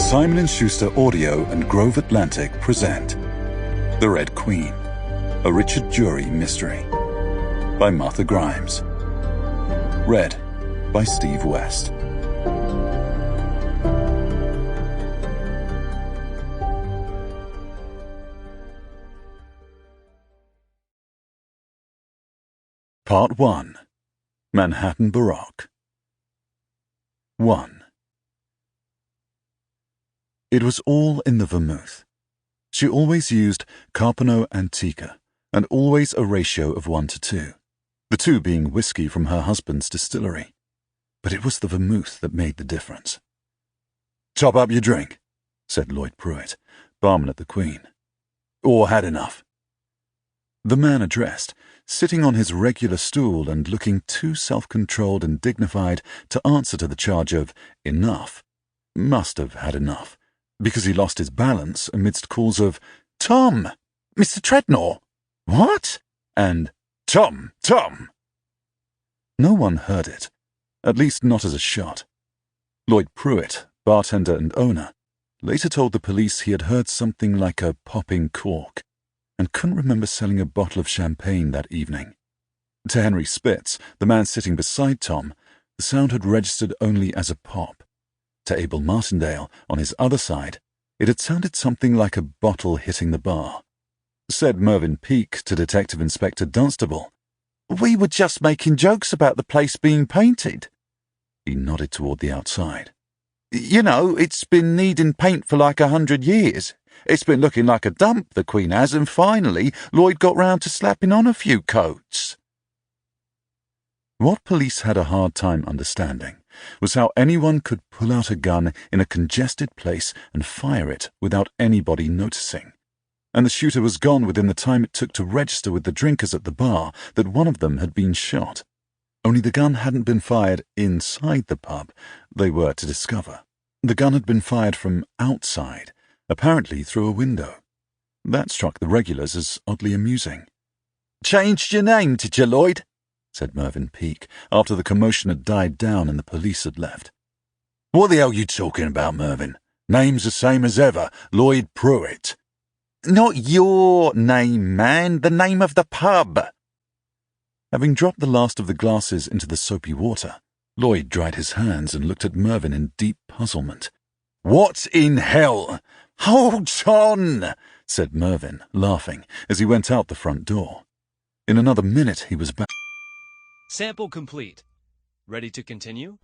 Simon & Schuster Audio and Grove Atlantic present The Red Queen, a Richard Jury mystery by Martha Grimes. Read by Steve West. Part 1. Manhattan Baroque. 1. It was all in the vermouth. She always used Carpano Antica, and always a ratio of 1 to 2, the 2 being whiskey from her husband's distillery. But it was the vermouth that made the difference. "Top up your drink," said Lloyd Pruitt, barman at the Queen. "Or had enough?" The man addressed, sitting on his regular stool and looking too self-controlled and dignified to answer to the charge of enough, must have had enough, because he lost his balance amidst calls of, "Tom! Mr. Treadnor! What?" and "Tom! Tom!" No one heard it, at least not as a shot. Lloyd Pruitt, bartender and owner, later told the police he had heard something like a popping cork, and couldn't remember selling a bottle of champagne that evening. To Henry Spitz, the man sitting beside Tom, the sound had registered only as a pop. To Abel Martindale, on his other side, it had sounded something like a bottle hitting the bar. Said Mervyn Peake to Detective Inspector Dunstable, "We were just making jokes about the place being painted." He nodded toward the outside. "You know, it's been needing paint for like 100 years. It's been looking like a dump, the Queen has, and finally Lloyd got round to slapping on a few coats." What police had a hard time understanding was how anyone could pull out a gun in a congested place and fire it without anybody noticing. And the shooter was gone within the time it took to register with the drinkers at the bar that one of them had been shot. Only the gun hadn't been fired inside the pub, they were to discover. The gun had been fired from outside, apparently through a window. That struck the regulars as oddly amusing. "Changed your name, did you, Lloyd?" said Mervyn Peake, after the commotion had died down and the police had left. "What the hell you talking about, Mervyn? Name's the same as ever, Lloyd Pruitt." "Not your name, man, the name of the pub." Having dropped the last of the glasses into the soapy water, Lloyd dried his hands and looked at Mervyn in deep puzzlement. "What in hell—" "Hold on," said Mervyn, laughing, as he went out the front door. In another minute he was back. Sample complete. Ready to continue?